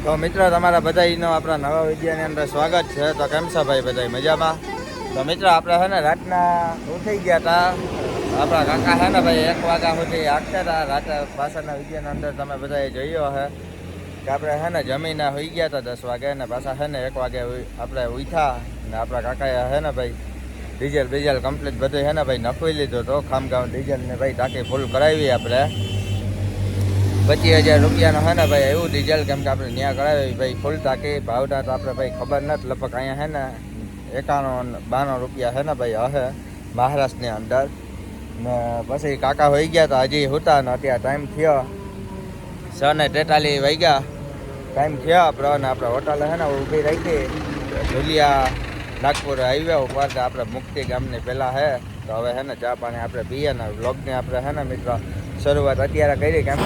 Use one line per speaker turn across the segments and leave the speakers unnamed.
તો મિત્રો તમારા બધાનો આપણા નવા વિડીયોની અંદર સ્વાગત છે. તો કેમ છો ભાઈ બધા મજામાં? તો મિત્રો આપણે છે ને રાતના ઉઠી ગયા હતા. આપણા કાકા છે ને ભાઈ 1 વાગ્યા સુધી આખતા હતા. રાતે પાછળના વિડીયોની અંદર તમે બધાએ જોયો હે કે આપણે છે ને જમીને હોઈ ગયા હતા 10 વાગે ને પાછા છે ને 1 વાગે આપણે ઉઠ્યા ને આપણા કાકાએ છે ને ભાઈ ડીઝલ કમ્પ્લીટ બધું છે ને ભાઈ નખવી લીધું તો ખામગામ ડીઝલ ને ભાઈ ટાંકી ફૂલ કરાવી આપણે 25,000 રૂપિયાનો છે ને ભાઈ એવું ડીઝલ કેમ કે આપણે ત્યાં કરાવી ભાઈ ફૂલ ટાંકી ભાવતા તો આપણે ભાઈ ખબર નથી લગભગ અહીંયા છે ને 91-92 રૂપિયા છે ને ભાઈ હશે મહારાષ્ટ્રની અંદર ને પછી કાકા હોઈ ગયા તો હજી હોતા ને અત્યારે ટાઈમ થયો 6:43 વાગ્યા ટાઈમ થયો આપણો ને આપણે હોટલ છે ને ઊભી રાખી ઢોલિયા નાગપુર હાઈવે ઉપર આપણે મુક્તિ ગામની પહેલાં છે તો હવે છે ને ચા પાણી આપણે પીએ ને બ્લોગની આપણે છે ને મિત્રો શરૂઆત અત્યારે કરી કેમ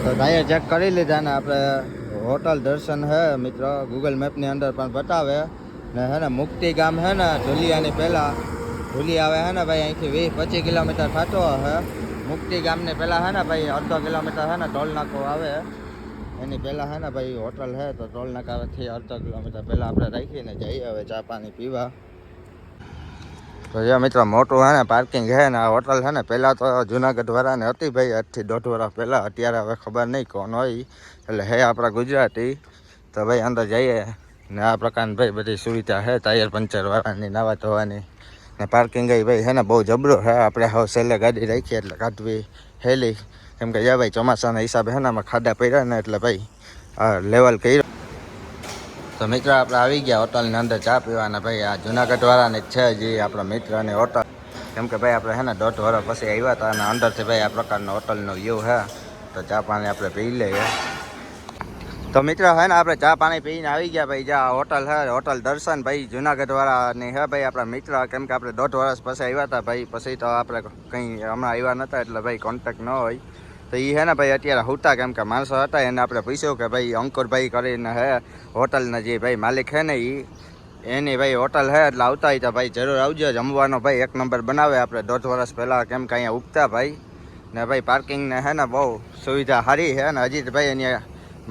તો ટાયર ચેક કરી લીધા ને આપણે હોટલ દર્શન છે મિત્રો ગૂગલ મેપની અંદર પણ બતાવે ને હે ને મુક્તિ ગામ છે ને ઢોલિયાની પહેલાં ઢોલી આવે છે ને ભાઈ અહીંથી 20-25 કિલોમીટર થતો હશે મુક્તિ ગામની પહેલાં છે ને ભાઈ અડધો કિલોમીટર છે ને ટોલ નાકો આવે એની પહેલાં છે ને ભાઈ હોટલ છે તો ટોલ નાકાથી અડધો કિલોમીટર પહેલાં આપણે રાખીને જઈએ હવે ચા પાણી પીવા. તો જે મિત્રો મોટું છે ને પાર્કિંગ છે ને આ હોટલ છે ને પહેલાં તો જુનાગઢ વાળાને હતી ભાઈ 8 થી 1.5 વર્ષ પહેલાં અત્યારે હવે ખબર નહીં કોણ હોય એટલે હે આપણા ગુજરાતી તો ભાઈ અંદર જઈએ ને આ પ્રકારની ભાઈ બધી સુવિધા છે ટાયર પંચર વાળાની નાવા ધોવાની ને પાર્કિંગ ભાઈ છે ને બહુ જબરો છે આપણે હવે છેલ્લે ગાડી રાખીએ એટલે કાઢવી હેલી કેમ કે ભાઈ ચોમાસાના હિસાબે છે ને આમાં ખાડા પડ્યા ને એટલે ભાઈ આ લેવલ કર્યો. તો મિત્ર આપણે આવી ગયા હોટલની અંદર ચા પીવાના ભાઈ આ જુનાગઢ વાળાને જ છે જે આપણા મિત્રની હોટલ કેમ કે ભાઈ આપણે છે ને 1.5 વર્ષ પછી આવ્યા હતા અને અંદરથી ભાઈ આ પ્રકારનો હોટલનો વ્યૂ છે તો ચા પાણી આપણે પી લઈએ. તો મિત્ર છે ને આપણે ચા પાણી પીને આવી ગયા ભાઈ જ્યાં હોટલ છે હોટલ દર્શન ભાઈ જુનાગઢ વાળાની છે ભાઈ આપણા મિત્ર કેમ કે આપણે 1.5 વર્ષ પછી આવ્યા હતા ભાઈ પછી તો આપણે કંઈ હમણાં આવ્યા નહોતા એટલે ભાઈ કોન્ટેક્ટ ન હોય તો એ હે ને ભાઈ અત્યારે હુતા કેમ કે માણસો હતા એને આપણે પૂછ્યું કે ભાઈ અંકુરભાઈ કરીને હે હોટલના જે ભાઈ માલિક છે ને એની ભાઈ હોટલ છે એટલે આવતા હોય તો ભાઈ જરૂર આવજો જમવાનો ભાઈ 1 નંબર બનાવે આપણે 1.5 વર્ષ પહેલાં કેમ કે અહીંયા ઉગતા ભાઈ ને ભાઈ પાર્કિંગને હે ને બહુ સુવિધા સારી છે ને હજી ભાઈ અહીંયા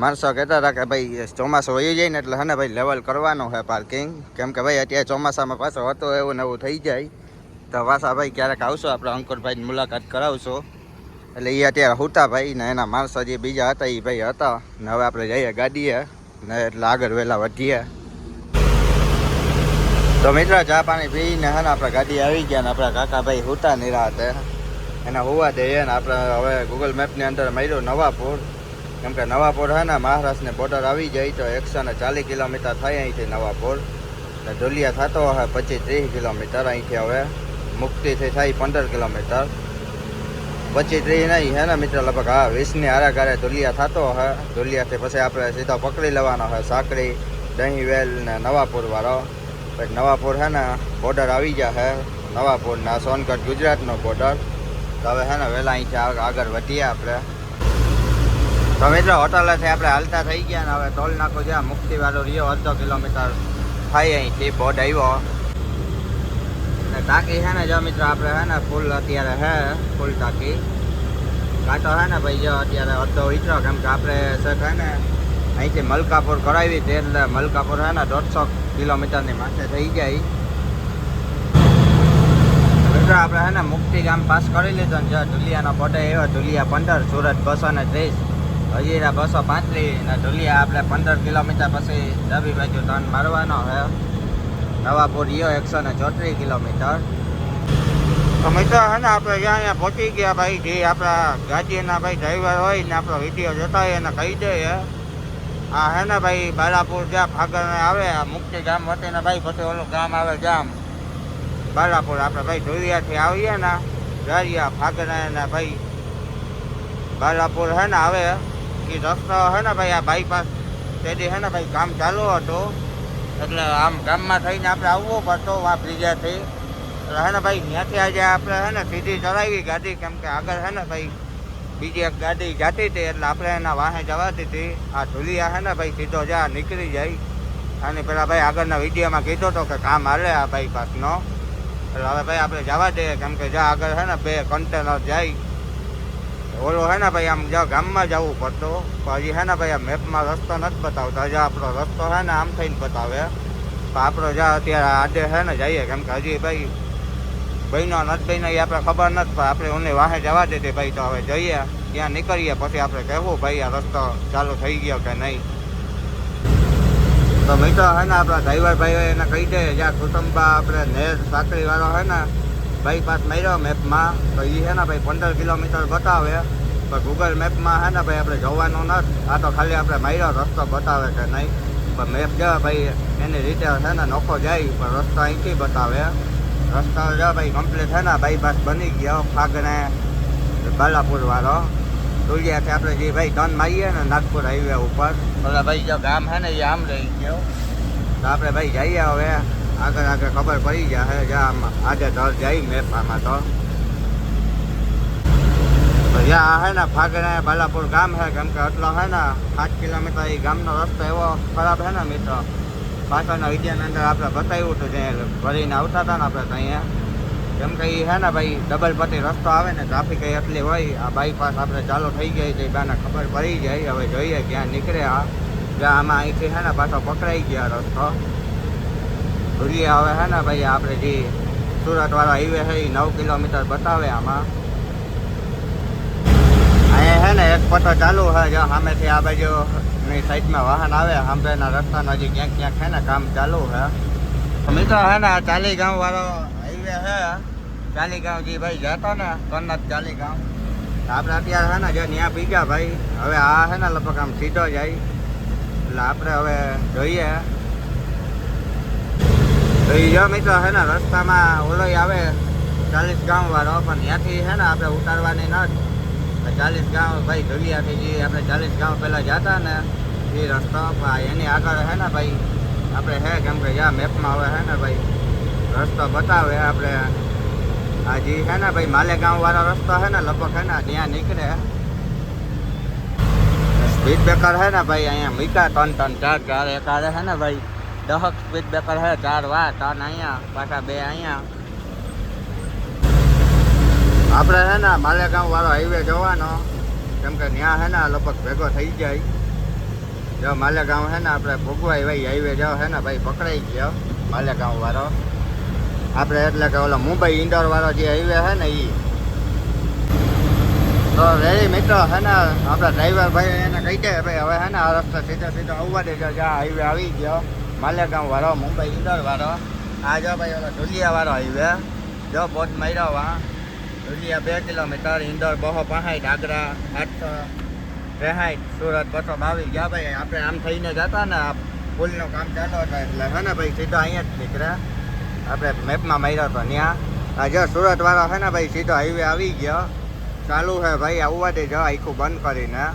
માણસો કહેતા હતા કે ભાઈ ચોમાસું વહી જાય ને એટલે હે ને ભાઈ લેવલ કરવાનું છે પાર્કિંગ કેમ કે ભાઈ અત્યારે ચોમાસામાં પાછો હતો એવું ને એવું થઈ જાય તો પાછા ભાઈ ક્યારેક આવશો આપણે અંકુરભાઈની મુલાકાત કરાવશો એટલે એ અત્યારે હુતા ભાઈ ને એના માણસો જે બીજા હતા એ ભાઈ હતા ને હવે આપણે જઈએ ગાડીએ ને એટલે આગળ વહેલા વધીએ. તો મિત્ર ચા પાણી પીને હે ને આપણે ગાડી આવી ગયા ને આપણા કાકા ભાઈ હુતા નિરાતે એને હોવા દઈએ ને આપણે હવે ગૂગલ મેપની અંદર મળ્યું નવાપુર કેમ કે નવાપુર હે ને મહારાષ્ટ્રની બોર્ડર આવી જાય તો 140 કિલોમીટર થાય અહીંથી નવાપુર ને ઢોલિયા થતો હશે 25-30 કિલોમીટર અહીંથી હવે મુક્તિથી થાય 15 કિલોમીટર 25-30 નહીં હે ને મિત્ર લગભગ હા 20ની આરાગારે ઢોલિયા થતો હશે ઢોલિયાથી પછી આપણે સીધો પકડી લેવાનો હોય સાંકળી દહીંવેલ ને નવાપુર વાળો પછી નવાપુર હે ને બોર્ડર આવી ગયા છે નવાપુર ને સોનગઢ ગુજરાતનો બોર્ડર તો હવે હે ને વહેલા અહીંથી આગળ વધીએ આપણે. તો મિત્રો હોટલેથી આપણે હાલતા થઈ ગયા ને હવે ટોલ નાકો જ્યાં મુક્તિવાળો રહ્યો અડધો કિલોમીટર થાય અહીંથી બોર્ડ આવ્યો ને ટાંકી છે ને જો મિત્રો આપણે હે ને ફૂલ અત્યારે હે ફૂલ ટાંકી કાંટો હે ને ભાઈ જો અત્યારે અડધો ઉતરો કેમ કે આપણે સર હે ને અહીંથી મલકાપુર કરાવી તે એટલે મલકાપુર હે ને 150 કિલોમીટરની માથે થઈ જાય. મિત્રો આપણે હે ને મુક્તિ ગામ પાસ કરી લીધો ને જો ઢોલિયાનો બોર્ડર આવ્યો ઢોલિયા 15 સુરત 230 હજીરા 235 ને ઢોલિયા આપણે 15 કિલોમીટર પછી ડાબી બાજુ ટર્ન મારવાનો છે નવાપુર યો 134 કિલોમીટર. તો મિત્રો હે ને આપણે અહીંયા પહોંચી ગયા ભાઈ જે આપણા ગાડીના ભાઈ ડ્રાઈવર હોય ને આપણો વિડીયો જોતા હોય એને કહી દઈએ આ હે ને ભાઈ બાલાપુર જ્યાં ફાગરને આવે આ મુક્તિ ગામ વતીને ભાઈ પછી ઓલું ગામ આવે ગામ બાલાપુર આપણે ભાઈ ઢોલિયાથી આવીએ ને ગારિયા ફાગરને ને ભાઈ બાલાપુર હે ને આવે એ રસ્તો હે ને ભાઈ આ બાયપાસ તેથી હે ને ભાઈ કામ ચાલુ હતું એટલે આમ ગામમાં થઈને આપણે આવવું પડતો આ બ્રિજાથી એટલે હે ને ભાઈ ત્યાંથી આજે આપણે હે ને સીધી ચલાવી ગાડી કેમ કે આગળ હે ને ભાઈ બીજી એક ગાડી જતી હતી એટલે આપણે એના વાહે જવાતી હતી આ ઢોલિયા હે ને ભાઈ સીધો જ્યાં નીકળી જાય અને પેલા ભાઈ આગળના વિડીયોમાં કીધો હતો કે કામ હાલે આ બાયપાસનો એટલે હવે ભાઈ આપણે જવા દઈએ કેમ કે જ્યાં આગળ હે ને 2 કન્ટેનર જાય ઓલો હે ને ભાઈ આમ જ્યાં ગામમાં જવું પડતું પણ હજી હે ને ભાઈ આ મેપમાં રસ્તો નથી બતાવતા. હજી આપણો રસ્તો હે ને આમ થઈને બતાવે પણ આપણો જ્યાં અત્યારે આડે હે ને જઈએ, કેમ કે હજી ભાઈ બહેનો નથી બહેનો એ આપણે ખબર નથી, પણ આપણે ઓને વાહે જવા દે ભાઈ. તો હવે જઈએ ત્યાં નીકળીએ પછી આપણે કહેવું ભાઈ આ રસ્તો ચાલુ થઈ ગયો કે નહીં. તો મિત્રો હે ને આપણા ડ્રાઈવર ભાઈઓ એને કહી દે જ્યાં કુટુંબા આપણે નેર સાંકળીવાળો હે ને બાયપાસ માર્યો મેપમાં, તો એ હે ને ભાઈ 15 કિલોમીટર બતાવે, પણ ગૂગલ મેપમાં હે ને ભાઈ આપણે જવાનું નથી. આ તો ખાલી આપણે માર્યો રસ્તો બતાવે કે નહીં, પણ મેપ જો ભાઈ એની રીતે છે ને નોખો જાય પણ રસ્તો અહીંથી બતાવે. રસ્તો જો ભાઈ કમ્પ્લીટ છે ને બાયપાસ બની ગયો ફાગણે બાલાપુર વાળો. દુલિયાથી આપણે જે ભાઈ ટર્ન મારીએ ને નાગપુર હાઈવે ઉપર, ઓલા ભાઈ જો ગામ છે ને એ આમ રહી ગયો. તો આપણે ભાઈ જઈએ હવે આગળ ખબર પડી જાય જ્યાં આજે દર જાય મેપ આમાં. તો જ્યાં હે ને ફાગણે બાલાપુર ગામ છે, કેમ કે એટલો હે ને 5 કિલોમીટર એ ગામનો રસ્તો એવો ખરાબ છે ને મિત્રો. પાછળના વિદ્યાની અંદર આપણે બતાવ્યું હતું જે ભરીને આવતા હતા ને આપણે ત્યાં, કેમ કે એ છે ને ભાઈ ડબલ પટ્ટી રસ્તો આવે ને ટ્રાફિક એટલી હોય. આ બાયપાસ આપણે ચાલુ થઈ ગઈ તો એ બાને ખબર પડી જાય. હવે જોઈએ ક્યાં નીકળે જ્યાં આમાં અહીંથી છે ને પાછો પકડાઈ ગયા રસ્તો. જોઈએ હવે છે ને ભાઈ આપણે જે સુરતવાળો હાઈવે છે એ 9 કિલોમીટર બતાવે આમાં. અહીંયા છે ને એક પટ્ટો ચાલુ છે જો સામેથી આ બાજુ ની સાઈડમાં વાહન આવે, સાંભળેના રસ્તાનો હજી ક્યાંક ક્યાંક છે ને કામ ચાલુ છે. મિત્રો છે ને ચાલીગાંવ વાળો હાઈવે છે, ચાલીગાંવ જે ભાઈ જતો ને કન્નત ચાલીગાંવ, આપણે અત્યારે છે ને જો ત્યાં પીગ્યા ભાઈ. હવે આ છે ને લગભગ આમ સીધો જાય, એટલે આપણે હવે જોઈએ. તો એ જો મિત્રો છે ને રસ્તામાં ઓલો આવે 40 ગાંવ વાળો, પણ ત્યાંથી છે ને આપણે ઉતારવાની નથી. 40 ગાંવ ભાઈ ધુલિયાથી જે આપણે 40 ગાંવ પહેલાં જતા ને એ રસ્તો એની આગળ છે ને ભાઈ આપણે છે, કેમ કે જ્યાં મેપમાં હવે છે ને ભાઈ રસ્તો બતાવે આપણે. આ જે છે ને ભાઈ માલેગાંવ વાળો રસ્તો છે ને લગભગ છે ને ત્યાં નીકળે. સ્પીડ બ્રેકર છે ને ભાઈ અહીંયા મીકા 3 4 એક આરે છે ને ભાઈ 10 સ્પીડ બ્રેકર છે, 4 વા 3 અહીંયા પાછા 2 અહીંયા. આપણે છે ને માલેગાંવ વાળો હાઈવે જવાનો, કેમ કે ત્યાં છે ને લગભગ ભેગો થઈ જાય. જો માલેગાંવ છે ને આપણે ભોગવાઈ ભાઈ હાઈવે જાવ છે ને ભાઈ પકડાઈ ગયો માલેગાંવ વાળો આપણે, એટલે કે ઓલો મુંબઈ ઇન્દોર વાળો જે હાઈવે છે ને એ. તો રેડી મિત્રો છે ને આપણા ડ્રાઈવર ભાઈ એને કહી દે ભાઈ હવે છે ને આ રસ્તો સીધો આવવા દેજો, જ્યાં હાઈવે આવી ગયો માલેગાંવ વાળો મુંબઈ ઇન્દોર વાળો. આ જો ભાઈ ઓલો ઢુલિયા વાળો હાઈવે જો બોટ માર્યો વા. ઢુલિયા 2 કિલોમીટર, ઇન્દોર 265, આગ્રા 863, સુરત 222 ગયા ભાઈ. આપણે આમ થઈને જતા ને આ પુલનું કામ ચાલુ હતા એટલે છે ને ભાઈ સીધો અહીંયા જ નીકળ્યા. આપણે મેપમાં માર્યો હતો ત્યાં. આ જો સુરત વાળો છે ને ભાઈ સીધો હાઈવે આવી ગયો, ચાલુ છે ભાઈ આવવા દેજો આખું બંધ કરીને.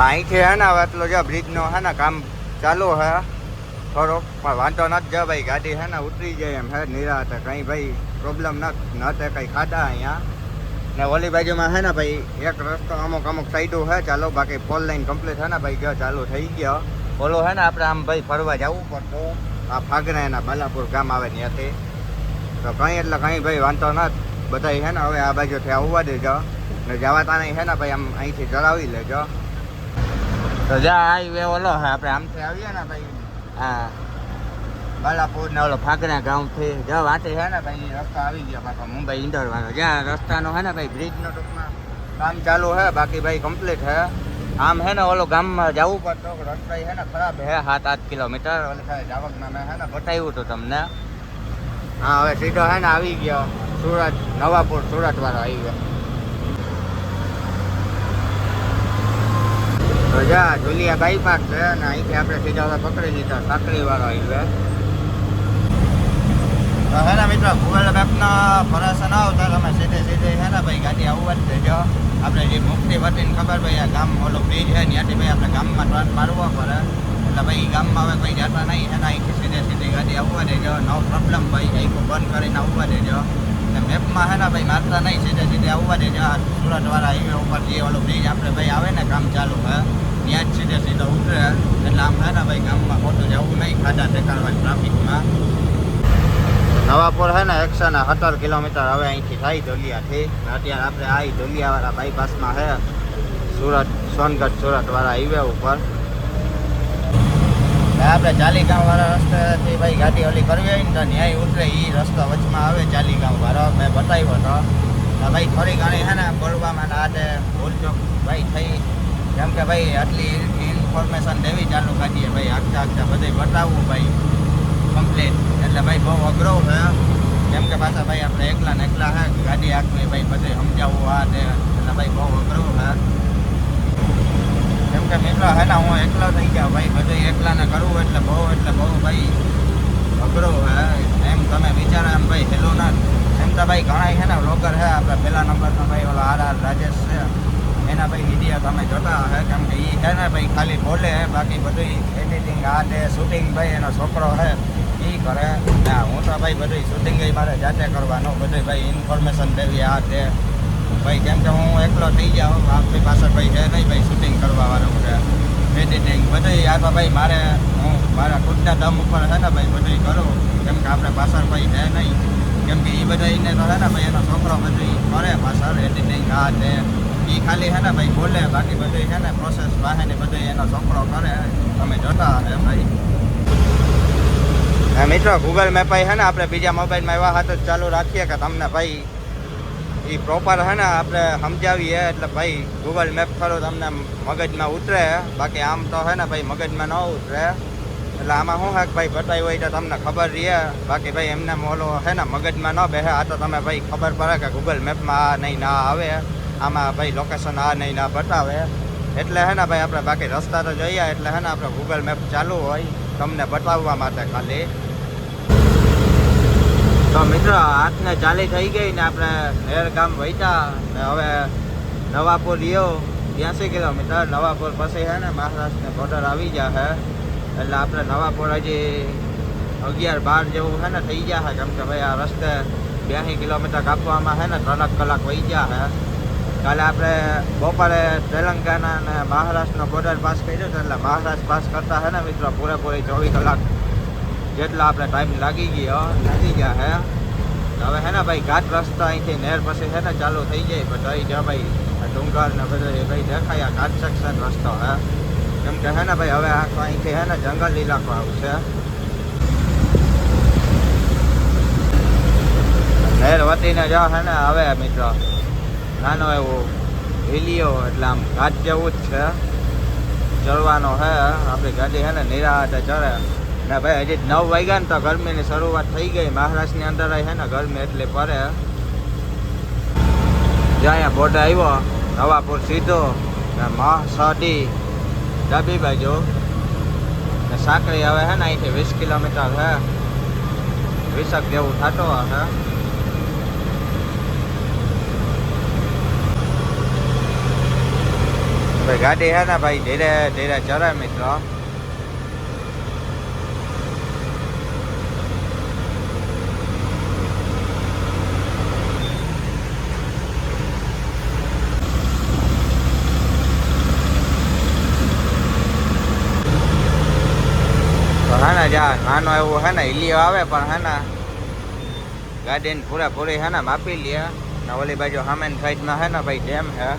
અહીંથી છે ને હવે એટલો જો બ્રિજનો છે ને કામ ચાલુ છે થોડોક, પણ વાંધો નથી. જો ભાઈ ગાડી છે ને ઉતરી જાય એમ છે નિરાતે, કંઈ ભાઈ પ્રોબ્લેમ નથી કંઈ ખાડા અહીંયા. ને ઓલી બાજુમાં છે ને ભાઈ એક રસ્તો અમુક સાઈડો છે ચાલો, બાકી 4 લાઈન કમ્પ્લીટ છે ને ભાઈ જો ચાલુ થઈ ગયો. ઓલો છે ને આપણે આમ ભાઈ ફરવા જવું પડતું આ ફાગણા એના બાલાપુર ગામ આવે ત્યાંથી. તો કંઈ એટલે કંઈ ભાઈ વાંધો નથી. બધા છે ને હવે આ બાજુથી આવવા દેજો ને જવાતા નહીં છે ને ભાઈ આમ અહીંથી ચલાવી લેજો. તો જ્યાં હાઈવે ઓલો છે આપણે આમથી આવીએ ને ભાઈ હા બાલાપુર ને ઓલો ફાગણા ગામથી જો વાંચે છે ને ભાઈ રસ્તો આવી ગયો પાછો મુંબઈ ઇન્દોર વાળો. જ્યાં રસ્તાનો છે ને ભાઈ બ્રિજનો ટૂંકમાં કામ ચાલુ છે, બાકી ભાઈ કમ્પ્લીટ છે. આમ છે ને ઓલો ગામમાં જવું પડતો રસ્તો છે ને ખરાબ છે 7-8 કિલોમીટર. ઓલી જાવકમાં મેં છે ને બતાવ્યું હતું તમને. હા હવે સીધો છે ને આવી ગયો સુરત નવાપુર સુરત વાળો હાઈવે. તો જા ઢુલિયા બાયપાસ છે ને અહીંથી આપણે સીધા હવે પકડી લીધો સાંકળી વાળો હાઈવે. તો હે ને મિત્રો ગૂગલ મેપનો ભરોસો ન આવતા તમે સીધે છે ને ભાઈ ગાડી આવવા જ દેજો. આપણે જે મુક્તિ વટીને ખબર ભાઈ આ ગામ ઓલો બ્રિજ છે ત્યાંથી ભાઈ આપણે ગામમાં ટર્ન મારવો પડે, એટલે ભાઈ ગામમાં હવે કોઈ જતા નહીં. એના અહીંથી સીધી ગાડી આવવા દેજો, નો પ્રોબ્લેમ ભાઈ આખું બંધ કરીને આવવા દેજો. અને મેપમાં છે ને ભાઈ મારતા નહીં, સીધે આવવા દેજો. આ સુરતવાળા હાઈવે ઉપર જે ઓલો બ્રિજ આપણે ભાઈ આવે ને કામ ચાલુ છે ત્યાં જ સીધો ઉતરે, એટલે આમ છે ને ભાઈ ગામમાં ખોટું જવું નહીં ખાડા ઠેકાણવા ટ્રાફિકમાં. નવાપુર છે ને 117 કિલોમીટર હવે અહીંથી થાય ધોલિયાથી. અત્યારે આપણે આ ધોલિયાવાળા બાયપાસમાં છે, સુરત સોનગઢ સુરતવાળા હાઈવે ઉપર. આપણે ચાલીગામ વાળા રસ્તેથી ભાઈ ગાડી ઓલી કરવી હોય ને તો ન્યાય ઉતરે એ રસ્તો વચમાં આવે ચાલીગામ વાળો. મેં બતાવ્યો હતો ભાઈ થોડી ઘણી છે ને બોલવામાં આટે ભૂલચોક ભાઈ થઈ, કેમ કે ભાઈ આટલી ઇન્ફોર્મેશન દેવી ચાલુ કાઢીએ ભાઈ, આગતા બધે બતાવવું ભાઈ કમ્પ્લીટ. એટલે ભાઈ બહુ અઘરો છે, કેમ કે પાછા ભાઈ આપણે એકલા ને એકલા હે ગાડી આખવી ભાઈ બધે સમજાવવું આ તે, એટલે ભાઈ બહુ અઘરો છે. કેમ કે મિત્રો હે ને હું એકલો થઈ જાઉં ભાઈ, બધું એકલાને કરવું એટલે બહુ ભાઈ અઘરો છે. એમ તમે વિચારો એમ ભાઈ હેલો ના એમ તો ભાઈ ઘણા છે ને વ્લોગર છે. આપણે પહેલા નંબરનો ભાઈ ઓલો આર રાજેશ છે, એના ભાઈ વિડીયો તમે જોતા હે, કેમ કે એ છે ને ભાઈ ખાલી બોલે, બાકી બધું એડિટિંગ આ તે શૂટિંગ ભાઈ એનો છોકરો છે એ કરે. ના હું તો ભાઈ બધું શૂટિંગ મારે જાતે કરવાનું, બધું ભાઈ ઇન્ફોર્મેશન દેવી આ તે ભાઈ, કેમ કે હું એકલો થઈ જાઉં, આપણી પાસે ભાઈ છે નહીં ભાઈ શૂટિંગ કરવાવાળું છે, એડિટિંગ બધું આ તો ભાઈ મારે હું મારા ખુદના દમ ઉપર છે ને ભાઈ બધું કરું, કેમ કે આપણે પાછળ ભાઈ છે નહીં, કેમ કે એ બધા એને તો છે ને ભાઈ એનો છોકરો બધું કરે પાછળ એડિટિંગ આ તે, એ ખાલી છે ને ભાઈ બોલે, બાકી બધું છે ને પ્રોસેસ વાહે બધું એનો છોકરો કરે, તમે જોતા હે ભાઈ. મિત્રો ગૂગલ મેપ છે ને આપણે બીજા મોબાઈલમાં એવા હાથ જ ચાલુ રાખીએ કે તમને ભાઈ એ પ્રોપર છે ને આપણે સમજાવીએ, એટલે ભાઈ ગૂગલ મેપ ખરું તમને મગજમાં ઉતરે, બાકી આમ તો છે ને ભાઈ મગજમાં ન ઉતરે. એટલે આમાં શું છે ભાઈ બતાવી હોય તો તમને ખબર રહે, બાકી ભાઈ એમને ઓલો છે ને મગજમાં ન બેસે. આ તો તમે ભાઈ ખબર પડે કે ગૂગલ મેપમાં આ નહીં ના આવે, આમાં ભાઈ લોકેશન આ નહીં ના બતાવે, એટલે છે ને ભાઈ આપણે બાકી રસ્તા તો જોઈએ, એટલે છે ને આપણે ગૂગલ મેપ ચાલુ હોય તમને બતાવવા માટે ખાલી. તો મિત્રો 8:40 થઈ ગઈ ને આપણે નેર ગામ વહીતા ને હવે નવાપુર રહ્યો 82 કિલોમીટર. નવાપુર પછી છે ને મહારાષ્ટ્રની બોર્ડર આવી જશે, એટલે આપણે નવાપુર હજી 11-12 જેવું છે ને થઈ ગયા છે, કેમ કે ભાઈ આ રસ્તે 82 કિલોમીટર કાપવામાં છે ને 3 કલાક વહી ગયા છે. કાલે આપણે બપોરે તેલંગાણા અને મહારાષ્ટ્રનો બોર્ડર પાસ કર્યો છે, એટલે મહારાષ્ટ્ર પાસ કરતા છે ને મિત્રો પૂરેપૂરી 24 કલાક જેટલા આપણે ટાઈમ લાગી ગયા છે. હવે છે ને ભાઈ ઘાટ રસ્તા અહીંથી નેર પછી છે ને ચાલુ થઈ જાય, પછી જો ભાઈ ડુંગર ને બધું એ ભાઈ દેખાય ઘાટ સેક્શન રસ્તો હે, કેમ કે છે ને ભાઈ હવે આખો અહીંથી છે ને જંગલ ઇલાકો આવશે. નેર વતીને જો છે ને હવે મિત્રો નાનો એવું હિલિયો, એટલે આમ ઘાટ જેવું જ છે, ચડવાનો છે. આપણી ગાડી છે ને નિરાતે ચડે ને ભાઈ હજી 9 વાગ્યા ને તો ગરમીની શરૂઆત થઈ ગઈ. મહારાષ્ટ્રની અંદર છે ને ગરમી એટલી પડે. જ્યાં અહીંયા બોર્ડર આવ્યો નવાપુર સીધો ને મહસડી ડાબી બાજુ ને સાંકળી હવે છે ને અહીંથી 20 કિલોમીટર છે, 20 જેવું થતો હશે. ભાઈ ગાડી છે ને ભાઈ ધીરે ધીરે ચડે મિત્રો. હે ને જ્યાં નાનો એવું હે ને હિલિયો આવે, પણ હે ને ગાડીને પૂરેપૂરી હે ને માપી લે ને ઓલી બાજુ સામેની સાઈડમાં હે ને ભાઈ ડેમ હે.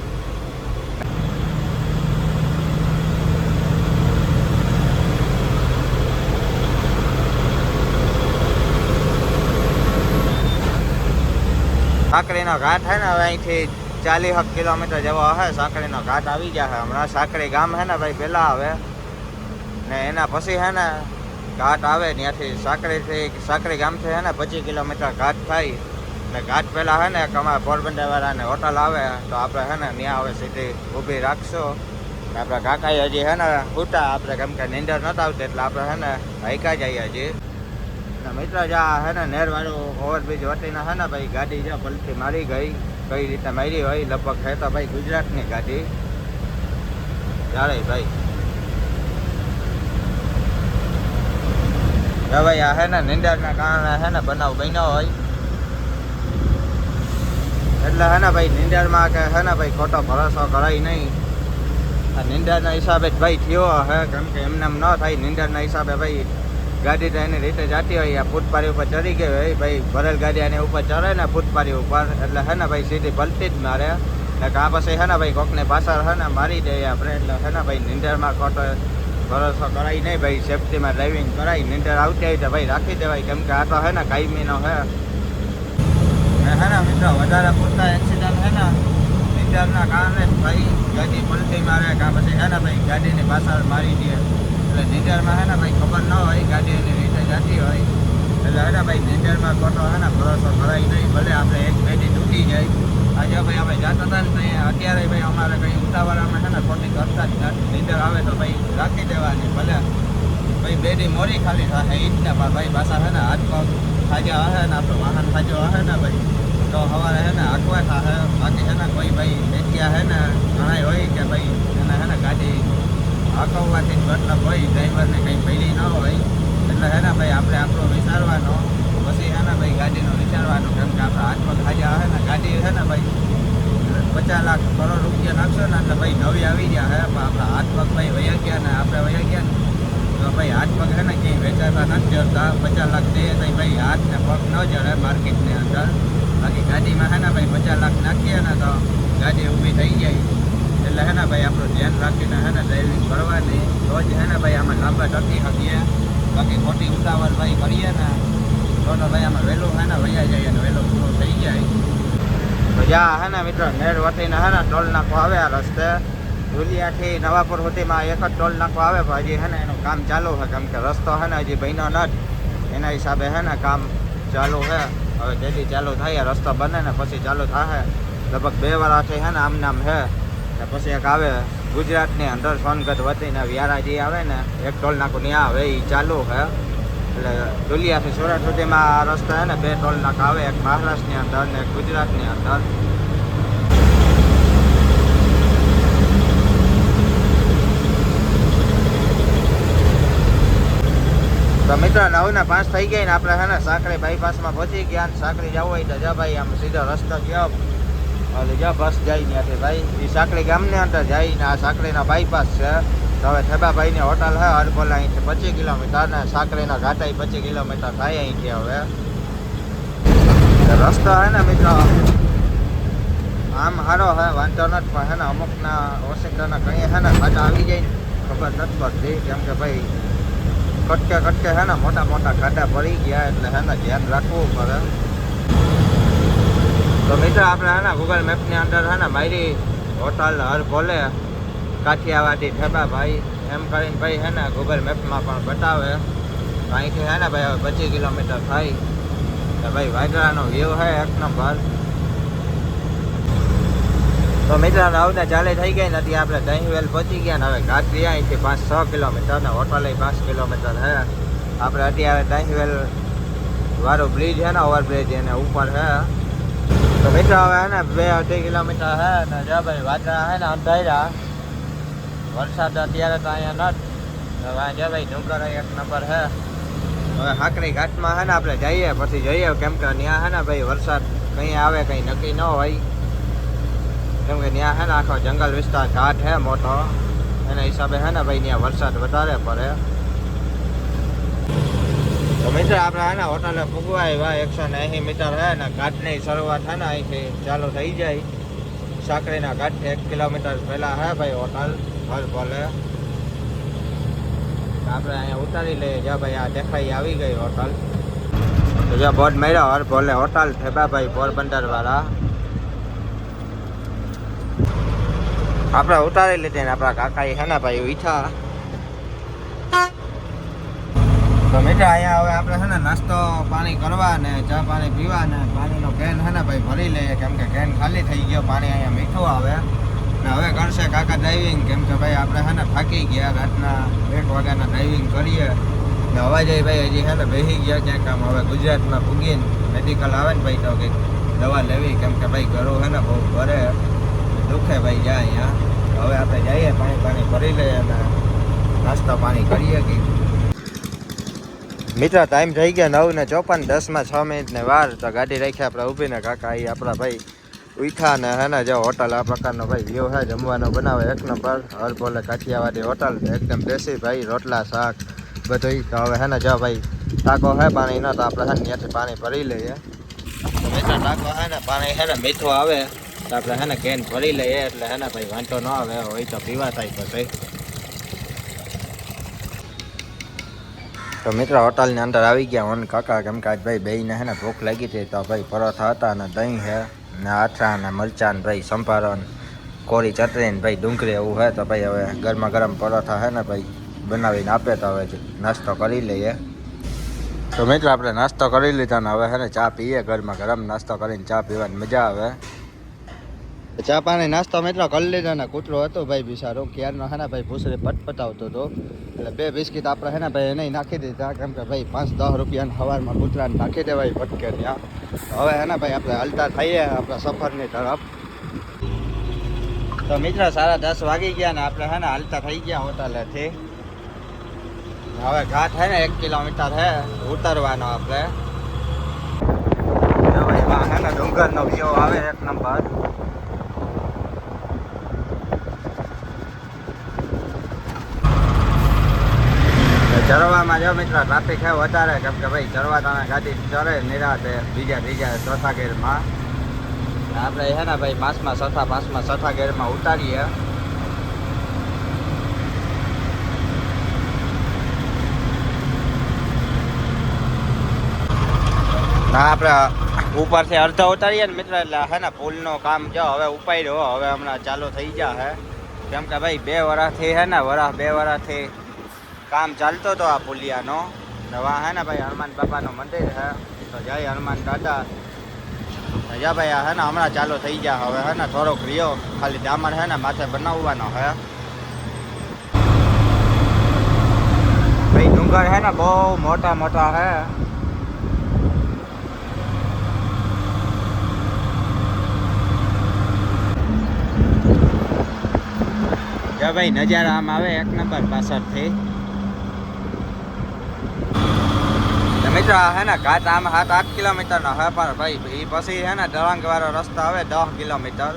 સાંકળીનો ઘાટ હે ને હવે અહીંથી 40 કિલોમીટર જેવો હશે. સાંકળીનો ઘાટ આવી જાય હમણાં. સાંકળી ગામ હે ને ભાઈ પહેલાં આવે ને એના પછી હે ને ઘાટ આવે. ત્યાંથી સાંકળી ગામથી હે ને 25 કિલોમીટર ઘાટ થાય ને ઘાટ પહેલાં હે ને અમારા પોરબંદરવાળાને હોટલ આવે, તો આપણે હે ને ત્યાં હવે સીધી ઊભી રાખશો. આપણા કાકાએ હજી હે ને ઉઠા આપણે, કેમ કે નીંદર નહોતા આવતી, એટલે આપણે હે ને હાઈકા જઈએ હજી. મિત્ર જ્યાં હે ને નેરવાળું ઓવરબ્રિજ વટીને હે ને ભાઈ ગાડી જ્યાં પલટી મારી ગઈ, કઈ રીતે મારી હોય લગભગ છે તો ભાઈ ગુજરાતની ગાડી ચાલે ભાઈ. ભાઈ આ હે ને નીંદરના કારણે હે ને બનાવ બન્યો હોય, એટલે હે ને ભાઈ નીંદરમાં કે હે ને ભાઈ ખોટો ભરોસો કરાય નહીં. આ નીંદરના હિસાબે જ ભાઈ થયો હે, કેમ કે એમને એમ ન થાય. નીંદરના હિસાબે ભાઈ ગાડી તો એની રીતે જતી હોય ફૂટપારી ઉપર ચડી ગઈ હોય ભાઈ ભરેલ ગાડી એને ઉપર ચડે ને ફૂટપારી ઉપર એટલે હે ને ભાઈ સીધી પલટી જ મારે એટલે આ પછી હે ને ભાઈ કોકને પાછળ હે ને મારી દઈએ આપણે એટલે હે ને ભાઈ નીંદરમાં ખોટો ભરોસો કરાય નહીં ભાઈ સેફટીમાં ડ્રાઇવિંગ કરાય નીંદર આવતી હોય તો ભાઈ રાખી દેવાય કેમ કે આ તો હે ને કાયમીનો હે હે ને મિત્રો વધારે પૂરતા એક્સિડન્ટ હે ને નીંદરના કારણે ભાઈ ગાડી પલટી મારે કાં પછી હે ને ભાઈ ગાડીની પાછળ મારી દે એટલે નીંદરમાં હે ને ભાઈ ખબર ન હોય ગાડી એની રીતે જતી હોય એટલે હે ને ભાઈ નીંદરમાં ખોટો હે ને ભરોસો કરાય નહીં ભલે આપણે એક ગાડી તૂટી જાય આજે ભાઈ આપણે જતા હતા ને ત્યાં અત્યારે ભાઈ અમારે કંઈ ઉતાવળામાં છે ને ખોટી કરતા જ નથી નીંદર આવે તો ભાઈ રાખી દેવાની ભલે ભાઈ બેડી મોરી ખાલી થાય એ જ ને ભાઈ પાછા હે ને હાથ પગ ખાજા હશે ને આપણો વાહન ખાજો હશે ને ભાઈ તો સવારે હે ને આંકવા થાય બાકી હે ને કોઈ ભાઈ જગ્યા હે ને ઘણા હોય કે ભાઈ એને હે ને ગાડી આંકવવાથી જ મતલબ હોય ડ્રાઈવરને કંઈ પડી ન હોય એટલે હે ને ભાઈ આપણે આપણો વિચારવાનો પછી હે ને ભાઈ ગાડીનો વિચારવાનું કેમ કે આપણે હાથ પગ ખાજા હે ને ગાડી હે ને ભાઈ 50 લાખ કરોડ રૂપિયા નાખશો ને એટલે ભાઈ નવી આવી ગયા હે પણ આપણા હાથ પગ ભાઈ વયા ગયા ને આપણે વયા ગયા ને તો ભાઈ હાથ પગ હે ને ક્યાંય વેચાતા નથી જતા 50 લાખ દઈએ તો ભાઈ હાથ ને પગ ન જડે માર્કેટની અંદર બાકી ગાડીમાં હે ને ભાઈ 50 લાખ નાખીએ ને તો ગાડી ઊભી થઈ જાય એટલે હે ને ભાઈ આપણું ધ્યાન રાખીને હે ને ડ્રાઇવિંગ કરવાની તો જ હે ને ભાઈ આમાં લાંબા ટકી શકીએ બાકી ખોટી ઉતાવળ ભાઈ કરીએ ને તો ભાઈ આમાં વહેલું હે ને વયા જાય અને વહેલું પૂરું થઈ જાય તો જ્યાં હે ને મિત્રો નેર વટીને હે ને ટોલ નાખો આવે આ રસ્તે ધુલિયાથી નવાપુર સુધીમાં એક જ ટોલ નાખો આવે પણ હજી હે ને એનું કામ ચાલુ છે કેમ કે રસ્તો હે ને હજી બન્યો નથી એના હિસાબે હે ને કામ ચાલુ છે હવે જેથી ચાલુ થાય રસ્તો બને ને પછી ચાલુ થાય લગભગ 2 વર્ષથી હે ને આમ નામ છે ને પછી એક આવે ગુજરાતની અંદર સોનગઢ વતીને વ્યારાજી આવે ને એક ટોલ નાખું ત્યાં આવે એ ચાલુ છે એટલે ધુલિયાથી સુરત સુધીમાં આ રસ્તો હે ને 2 ટોલ નાકા આવે એક મહારાષ્ટ્રની અંદર ને એક ગુજરાતની અંદર તો મિત્રો 9:05 થઈ ગઈ ને આપણે હે ને સાંકળી બાયપાસમાં પહોંચી ગયા ને સાંકળી જવું હોય તો જા ભાઈ આમ સીધો રસ્તો ગયો એટલે જ્યાં બસ જાય ત્યાંથી ભાઈ એ સાંકળી ગામની અંદર જાય ને આ સાંકળીનો બાયપાસ છે તો હવે થેબાભાઈની હોટલ છે હરપોલા અહીંથી 25 કિલોમીટર ને સાંકળીના ઘાટાઈ 25 કિલોમીટર થાય અહીંથી હવે રસ્તો હે ને મિત્રો આમ સારો હે વાંધો નથી પણ હે ને અમુકના ઓસિંતાના કંઈ હે ને ખાડા આવી જાય ને ખબર નથી પડતી કેમ કે ભાઈ કટકે હે ને મોટા મોટા ખાડા પડી ગયા એટલે હે ને ધ્યાન રાખવું પડે તો મિત્રો આપણે હે ને ગૂગલ મેપની અંદર હે ને મારી હોટલ હરભોલે કાઠિયાવાડી થેબાભાઈ એમ કરીને ભાઈ હે ને ગૂગલ મેપમાં પણ બતાવે અહીંથી હે ને ભાઈ 25 કિલોમીટર થાય તો ભાઈ વાગરાનો વ્યૂ હે એક નંબર તો મિત્રો આવતા ચાલે થઈ ગઈ નથી આપણે દહીંવેલ પહોંચી ગયા ને હવે ઘાટ ગયા અહીંથી 5-6 કિલોમીટર ને હોટલે 5 કિલોમીટર હે આપણે અત્યારે દહીંવેલ વાળો બ્રિજ હે ને ઓવરબ્રિજ એને ઉપર હે તો મિત્રો હવે હે ને 2-2.5 કિલોમીટર હે ને જો ભાઈ વાદળા હે ને અંધાર્યા વરસાદ અત્યારે તો અહીંયા નથી હવે જો ભાઈ ડુંગર એક નંબર હે હવે હાકરી ઘાટમાં હે ને આપણે જઈએ પછી જઈએ કેમ કે ત્યાં હે ને ભાઈ વરસાદ કંઈ આવે કંઈ નક્કી ન હોય કેમ કે ત્યાં હે ને આખો જંગલ વિસ્તાર ઘાટ હે મોટો એના હિસાબે હે ને ભાઈ ત્યાં વરસાદ વધારે પડે તો મિત્ર આપણે હે ને હોટલે પૂગવા આવ્યા 180 મીટર હે ને ઘાટની શરૂઆત હે ને અહીંથી ચાલુ થઈ જાય સાંકળીના ઘાટ 1 કિલોમીટર પહેલાં હે ભાઈ હોટલ હરભોલે આપણે અહીંયા ઉતારી લઈએ જ્યાં ભાઈ આ દેખાઈ આવી ગઈ હોટલ તો જ્યાં બોર્ડ માર્યો હરભોલે હોટલ થેબાભાઈ પોરબંદર વાળા આપણે ઉતારી લીધી ને આપણા કાકા હે ને ભાઈ ઉઠા તો મિત્ર અહીંયા હવે આપણે હે ને નાસ્તો પાણી કરવા ને ચા પાણી પીવા ને પાણીનો કેન હે ને ભાઈ ભરી લઈએ કેમ કે કેન ખાલી થઈ ગયો પાણી અહીંયા મીઠું આવે ને હવે કરશે કાકા ડ્રાઇવિંગ કેમ કે ભાઈ આપણે હે ને થાકી ગયા રાતના 1 વાગ્યાના ડ્રાઇવિંગ કરીએ ને અવાજ ભાઈ હજી હે ને બેસી ગયા ક્યાંક આમ હવે ગુજરાતમાં પૂગીને મેડિકલ આવે ને ભાઈ તો કંઈક દવા લેવી કેમ કે ભાઈ ઘરો હે ને બહુ ભરે દુખે ભાઈ જાય અહીંયા હવે આપણે જઈએ પાણી ભરી લઈએ અને નાસ્તો પાણી કરીએ કે મિત્ર ટાઈમ થઈ ગયા 9:54 10માં 6 મિનિટની વાર તો ગાડી રાખી આપણે ઊભીને કાકા એ આપણા ભાઈ ઉઠા ને હે ને જો હોટલ આ પ્રકારનો ભાઈ વ્યૂ છે જમવાનો બનાવે એક નંબર હરભોલે કાઠિયાવાડી હોટલ એકદમ દેશી ભાઈ રોટલા શાક બધું. તો હવે હે ને જો ભાઈ ટાંકો હે પાણી નો, તો આપણે હે ને ત્યાંથી પાણી ભરી લઈએ. તો મિત્રો ટાંકો હે ને પાણી હે ને મીઠું આવે તો આપણે હે ને કેન ભરી લઈએ, એટલે હે ને ભાઈ વાંધો ન આવે, હોય તો પીવા થાય પછી. તો મિત્રો હોટલની અંદર આવી ગયા ઓન કાકા, કેમ કે આજ ભાઈ બેયને હે ને ભૂખ લાગી હતી. તો ભાઈ પરોઠા હતા ને દહીં હે ને આથરા ને મરચાં ને ભાઈ સંભારો ને કોરી ચટણી ને ભાઈ ડુંગળી એવું હે. તો ભાઈ હવે ગરમા ગરમ પરોઠા હે ને ભાઈ બનાવીને આપે, તો હવે નાસ્તો કરી લઈએ. તો મિત્રો આપણે નાસ્તો કરી લીધા ને હવે હે ને ચા પીએ. ગરમા ગરમ નાસ્તો કરીને ચા પીવાની મજા આવે. ચા પાણી નાસ્તો મિત્રો કરી લીધો ને કૂતરો હતો ભાઈ બિચારો ક્યારનો હે ને ભાઈ ભૂસરી પટપટાવતો હતો, એટલે 2 બિસ્કીટ આપણે હે ને ભાઈ એને નાખી દીધા, કેમ કે ભાઈ 5-10 રૂપિયાના સવારમાં કૂતરાને નાખી દેવાય ભટકે ત્યાં. હવે હે ને ભાઈ આપણે હલતા થઈએ આપણા સફરની તરફ. તો મિત્રો 10:30 વાગી ગયા ને આપણે હે ને હાલતા થઈ ગયા હોટલેથી. હવે ઘાટ હે ને 1 કિલોમીટર હે ઉતરવાનો આપણે. ભાઈ માં હે ને ડુંગરનો વ્યૂ આવે 1 નંબર. ચરવામાં જો મિત્રો ટ્રાફિક છે વધારે, કેમ કે ભાઈ ચરવા તમે ગાડી ચરે નિરાતે બીજા ત્રીજા ચોથા ગેરમાં. આપણે છે ને ભાઈ 5મા 6થા ગેરમાં ઉતારીએ. ના આપણે ઉપરથી અડધો ઉતારીએ ને મિત્રો, એટલે હે ને પુલનું કામ જો હવે ઉપાડ્યો, હવે હમણાં ચાલુ થઈ ગયા હે. કેમ કે ભાઈ 2 વર્ષથી હે ને 2 વર્ષથી કામ ચાલતો હતો આ પુલિયાનો. નવા હે ને ભાઈ હનુમાન બાપાનું મંદિર હે, તો જય હનુમાન દાદા. જા ભાઈ હે ને હમણાં ચાલુ થઈ ગયા. હવે હે ને થોડોક રહ્યો ખાલી ડામર હે ને માથે બનાવવાનો હે. ભાઈ ડુંગર હે ને બહુ મોટા મોટા હે. જા ભાઈ નજારા આમ આવે 1 નંબર પાછળથી. મિત્રો હે ને ઘાટ આમ 7-8 કિલોમીટરનો હે, પણ ભાઈ એ પછી હે ને દળંગવાળો રસ્તો આવે 10 કિલોમીટર.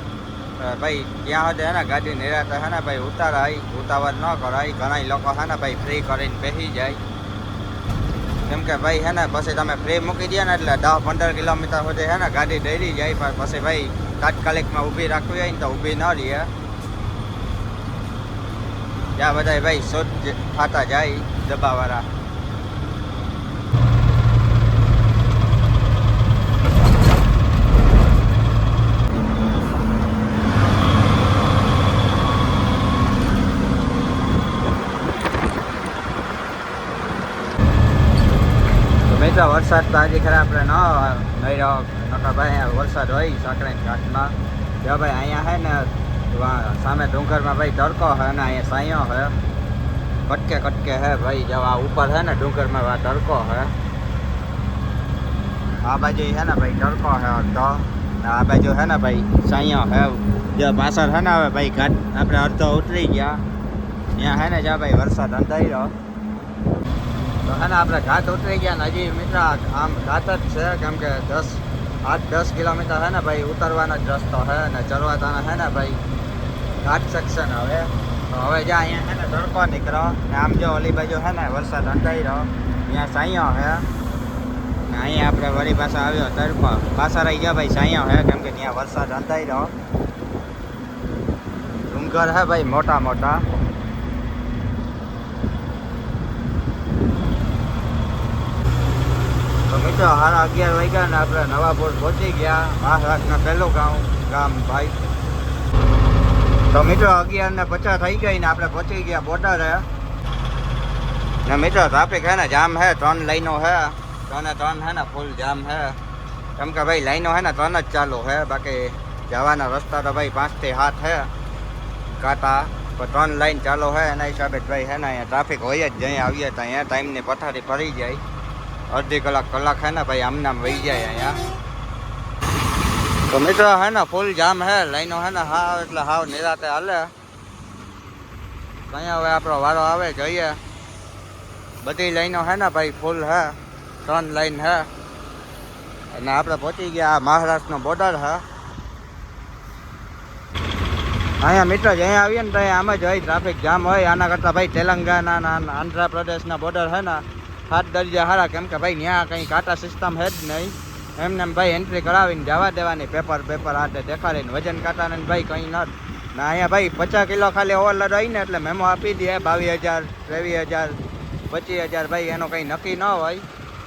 ભાઈ ત્યાં સુધી હે ને ગાડી નિરાતે હે ને ભાઈ ઉતારાય, ઉતાવળ ન કરાય. ઘણા લોકો હે ને ભાઈ ફ્રી કરીને બેસી જાય, કેમ કે ભાઈ હે ને પછી તમે ફ્રી મૂકી દે ને એટલે 10-15 કિલોમીટર સુધી હે ને ગાડી દોડી જાય. પણ પછી ભાઈ તાત્કાલિકમાં ઊભી રાખવી હોય ને તો ઊભી ન રહે. ત્યાં બધા ભાઈ શોધ થતા જાય ડબ્બાવાળા. મિત્રો વરસાદ તો આજે ખરા આપણે ન રહ્યો, નકર ભાઈ વરસાદ હોય સાંકળાની ઘાટમાં. જો ભાઈ અહીંયા હે ને સામે ડુંગરમાં ભાઈ તડકો હે ને અહીંયા સાયો હે, કટકે કટકે હે ભાઈ. જો આ ઉપર હે ને ડુંગરમાં આ તડકો હે, આ બાજુ હે ને ભાઈ તડકો હે અડધો, ને આ બાજુ હે ને ભાઈ સાયો હે. જો પાછળ હે ને હવે ભાઈ ઘાટ આપણે અડધો ઉતરી ગયા, ત્યાં હે ને જ્યાં ભાઈ વરસાદ અંધાર્યો. તો હે ને આપણે ઘાટ ઉતરી ગયા ને હજી મિત્ર આમ ઘાટ જ છે, કેમ કે 8-10 કિલોમીટર હે ને ભાઈ ઉતરવાનો જ રસ્તો હે ને ચરવાતાના હે ને ભાઈ ઘાટ સેક્શન. હવે તો હવે જ્યાં અહીંયા હે ને તડકો નીકળો ને આમ જો ઓલી બાજુ હે ને વરસાદ અંધાર્યો, ત્યાં સાયો હે ને અહીંયા આપણે વળી પાછા આવ્યો તડકો. પાછા રહી ગયા ભાઈ સાયો હે, કેમ કે ત્યાં વરસાદ અંધાર્યો. ડુંગર હે ભાઈ મોટા મોટા. તો મિત્રો 11:30 વાગ્યા ને આપણે નવાપુર પહોંચી ગયા, મહારાષ્ટ્રના પહેલું ગામ ભાઈ. તો મિત્રો 11:50 થઈ ગઈ ને આપણે પહોંચી ગયા બોર્ડરે. ને મિત્રો ટ્રાફિક હે ને જામ હે, 3 લાઈનો હે, 3 હે ને ફૂલ જામ હે. કેમ કે ભાઈ લાઈનો હે ને 3 જ ચાલુ હે, બાકી જવાના રસ્તા તો ભાઈ 5 થી 7 હે કાંટા, પણ 3 લાઈન ચાલુ હે. એના હિસાબે ભાઈ હે ને અહીંયા ટ્રાફિક હોય જ. જ્યાં આવીએ તો અહીંયા ટાઈમની પથારી ફરી જાય. અડધી કલાક હે ને ભાઈ આમનામ વહી જાય અહીંયા. તો મિત્રો હે ને ફૂલ જામ હે, લાઈનો હે ને હાવ એટલે હાવ નિરાતે હાલે. અહીંયા હવે આપણો વારો આવે જોઈએ. બધી લાઈનો હે ને ભાઈ ફૂલ હે, 3 લાઈન હે. અને આપણે પહોંચી ગયા મહારાષ્ટ્રનો બોર્ડર હે. અહીંયા મિત્ર જ અહીંયા આવીએ ને તો આમ જ હોય ટ્રાફિક જામ હોય. આના કરતાં ભાઈ તેલંગાના આંધ્રપ્રદેશના બોર્ડર છે ને 7 દરજા હારા, કેમ કે ભાઈ ત્યાં કંઈ કાંટા સિસ્ટમ છે જ નહીં. એમને ભાઈ એન્ટ્રી કરાવીને જવા દેવાની, પેપર હાથે દેખાડીને વજન કાંટાને ભાઈ કંઈ ન. ના અહીંયા ભાઈ 50 કિલો ખાલી ઓવરલોડ હોય ને એટલે મેમો આપી દે 22,000, 23,000, 25,000 ભાઈ એનો કંઈ નક્કી ન હોય.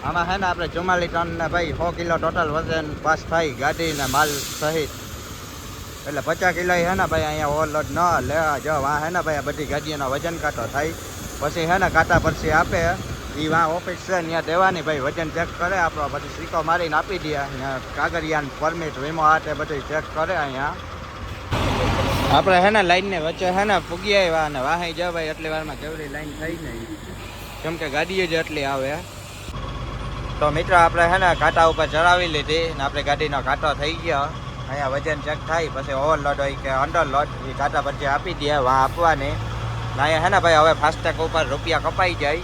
આમાં છે ને આપણે 44 ટન ને ભાઈ 100 કિલો ટોટલ વજન પાસ થાય ગાડીને માલ સહિત. એટલે 50 કિલો છે ને ભાઈ અહીંયા ઓવરલોડ ન લેવા જો. વાં છે ને ભાઈ આ બધી ગાડીઓનો વજન કાંટો થાય પછી છે ને કાંટા પરથી આપે. એ વાં ઓફિસ છે ત્યાં દેવાની ભાઈ વજન ચેક કરે આપણો, પછી સિક્કો મારીને આપી દે. અહીંયા કાગળિયાન પરમિટ વીમો હાથે બધું ચેક કરે. અહીંયા આપણે છે ને લાઈનને વચ્ચે છે ને પૂગી આવ્યા અને વાહી જાવ ભાઈ એટલી વારમાં કેવડી લાઈન થઈ નહીં, કેમ કે ગાડીઓ જ એટલી આવે. તો મિત્રો આપણે છે ને કાંટા ઉપર ચડાવી લીધી ને આપણે ગાડીનો કાંટો થઈ ગયો. અહીંયા વજન ચેક થાય પછી ઓવરલોડ હોય કે અંડરલોડ એ કાંટા પછી આપી દે વાં આપવાની. ને અહીંયા છે ને ભાઈ હવે ફાસ્ટેગ ઉપર રૂપિયા કપાઈ જાય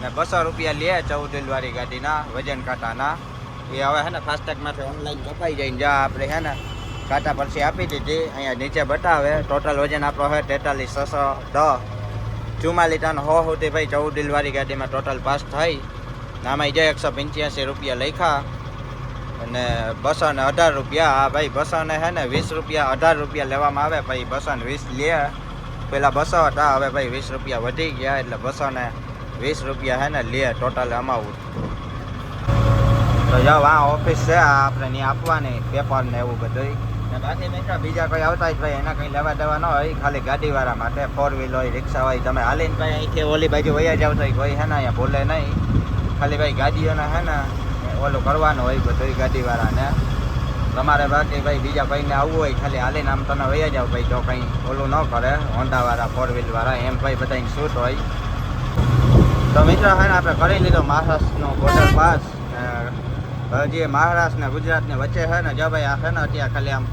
ને 200 રૂપિયા લે 14 દિલવાળી ગાડીના વજન કાંટાના. એ હવે છે ને ફાસ્ટેગમાંથી ઓનલાઈન કપાઈ જાય ને જ્યાં આપણે છે ને કાંટા પરથી આપી દીધી. અહીંયા નીચે બતાવે ટોટલ વજન આપણો છે 43,610, 44 ટન 100 સુધી ભાઈ 14 દિલવાળી ગાડીમાં ટોટલ પાસ થાય. આમાં જે 185 રૂપિયા લખ્યા અને 218 રૂપિયા. હા ભાઈ 200 ને છે ને 20 રૂપિયા 18 રૂપિયા લેવામાં આવે, ભાઈ 220 લે. પેલા 200 હતા, હવે ભાઈ 20 રૂપિયા વધી ગયા એટલે 220 રૂપિયા છે ને લે ટોટલ અમાઉન્ટ. તો જાઓ આ ઓફિસ છે આપણે ત્યાં આપવાની પેપર ને એવું બધું. ને બાકી મિત્રો બીજા કોઈ આવતા જ ભાઈ એના કંઈ લેવા દેવા ન હોય, ખાલી ગાડીવાળા માટે 4 વ્હીલ હોય, રિક્ષા હોય. તમે હાલીને ભાઈ અહીંથી ઓલી બાજુ વયા જાવ તો કોઈ છે ને અહીંયા બોલે નહીં. ખાલી ભાઈ ગાડીઓને છે ને ઓલું કરવાનું હોય બધું ગાડીવાળાને. તમારે બાકી ભાઈ બીજા કોઈને આવવું હોય ખાલી હાલીને આમ તમે વયા જાવ ભાઈ, તો કંઈ ઓલું ન કરે. હોન્ડાવાળા 4 વ્હીલવાળા એમ ભાઈ બધાને છૂટ હોય. તો મિત્રો છે ને આપણે કરી લીધો મહારાષ્ટ્રનો બોર્ડર પાસ. હજી મહારાષ્ટ્ર ને ગુજરાતની વચ્ચે છે ને જો ભાઈ આ છે ને અત્યારે ખાલી આમ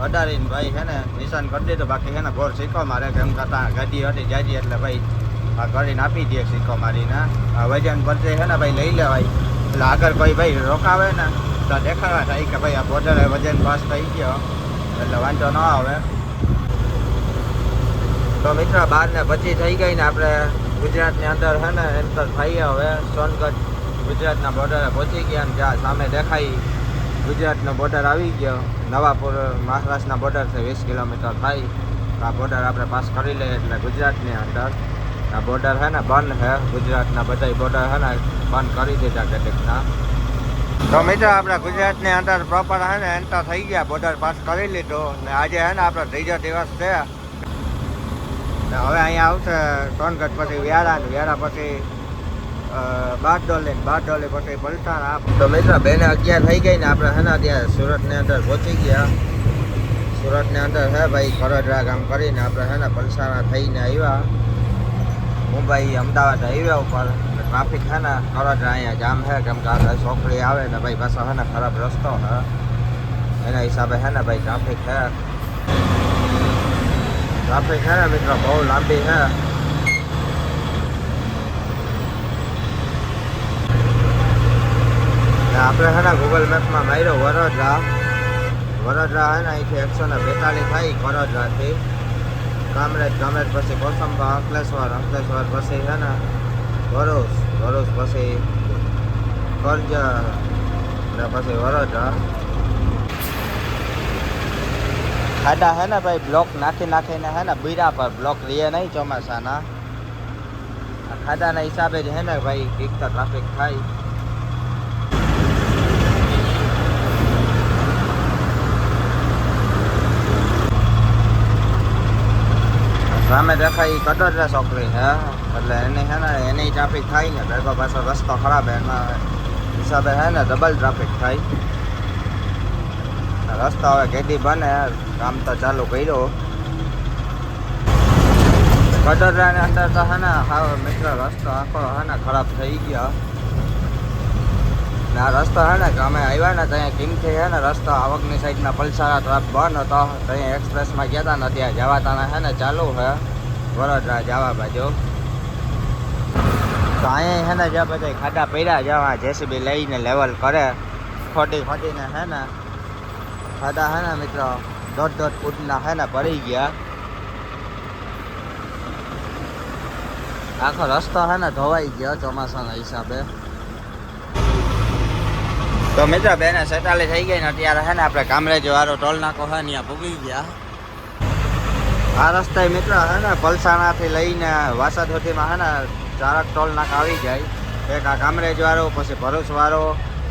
અડાડીને ભાઈ છે ને નિશાન કરી દીધું. બાકી છે ને ગોળ સિક્કો મારે કેમ કરતા ગાડી હતી જાજી એટલે ભાઈ આ કરીને આપી દે સિક્કો મારીને. આ વજન પરથી છે ને ભાઈ લઈ લેવાય એટલે આગળ કોઈ ભાઈ રોકાવે ને તો દેખાડવા થાય કે ભાઈ આ બોર્ડરે વજન પાસ થઈ ગયો એટલે વાંધો ન આવે. તો મિત્રો 12 ને 25 થઈ ગઈ ને આપણે ગુજરાતની અંદર છે ને એન્ટર થઈએ. હવે સોનગઢ ગુજરાતના બોર્ડરે પહોંચી ગયા ને જ્યાં સામે દેખાય ગુજરાતનો બોર્ડર આવી ગયો. નવાપુર મહારાષ્ટ્રના બોર્ડરથી 20 કિલોમીટર થાય. આ બોર્ડર આપણે પાસ કરી લઈએ એટલે ગુજરાતની અંદર આ બોર્ડર છે ને બંધ છે. ગુજરાતના બધા બોર્ડર છે ને બંધ કરી દીધા કેટલીકના. તો મિત્રો આપણે ગુજરાતની અંદર પ્રોપર છે ને એન્ટર થઈ ગયા, બોર્ડર પાસ કરી લીધું ને આજે છે ને આપણો ત્રીજો દિવસ છે. હવે અહીંયા આવશે સોનગઢ પછી વ્યારા પછી બારડોલી પછી પલસાણા. તો મિત્રો 2 ને 11 થઈ ગઈ ને આપણે છે ને ત્યાં સુરતની અંદર પહોંચી ગયા. સુરતની અંદર છે ભાઈ ખરોડરા ગામ કરીને આપણે છે ને પલસાણા થઈને આવ્યા. મુંબઈ અમદાવાદ હાઈવે ઉપર ટ્રાફિક છે ને ખરોડરા અહીંયા જામ છે કેમ કે આગળ છોકરી આવે ને ભાઈ પાછો છે ને ખરાબ રસ્તો છે એના હિસાબે છે ને ભાઈ ટ્રાફિક છે ને મિત્રો બહુ લાંબી છે. આપણે છે ને ગૂગલ મેપમાં માર્યો વડોદરા છે ને અહીંથી 142 થાય વડોદરાથી. કામરેજ પછી કોસંબા, અંકલેશ્વર પછી છે ને ભરૂચ પછી કરજણ ને પછી વડોદરા. ખાડા છે ને ભાઈ બ્લોક નાખીને છે ને બીરા પર બ્લોક રહે નહીં ચોમાસાના. આ ખાડાના હિસાબે જ છે ને ભાઈ એક તો ટ્રાફિક થાય. સામે દેખાય કટોદરા છોકરી છે એટલે એને છે ને એની ટ્રાફિક થાય ને ભેગો પાછો રસ્તો ખરાબ એના હિસાબે છે ને ડબલ ટ્રાફિક થાય. રસ્તો હવે કેદી બને, કામ તો ચાલુ કર્યો. કટોદરાની અંદર તો છે ને હાવ મિત્ર રસ્તો આખો છે ને ખરાબ થઈ ગયો. ને આ રસ્તો છે ને કે અમે આવ્યા ને ત્યાં કિંમથી છે ને રસ્તો આવકની સાઈડના પલસારા ટ્રાફિક બંધ હતો. ત્યાં એક્સપ્રેસમાં ગયા હતા ને ત્યાં જવાતાના છે ને ચાલુ છે વડોદરા જવા બાજુ. તો અહીંયા છે ને જ્યાં બધા ખાડા પડ્યા જવા જેસીબી લઈને લેવલ કરે ખોટીને છે ને ખાડા છે ને મિત્રો 1.5 ફૂટના છે ને પડી ગયા. આખો રસ્તો હે ને ધોવાઈ ગયો ચોમાસાના હિસાબે. તો મિત્રો 2:47 થઈ ગઈ ને અત્યારે હે ને આપણે કામરેજ વાળો ટોલ નાકો હે ત્યાં પૂગી ગયા. આ રસ્તે મિત્રો હે ને પલસાણાથી લઈને વાસદ સુધીમાં હે ને 4 ટોલ નાકા આવી જાય. એક આ કામરેજ વાળો, પછી ભરૂચ વાળો,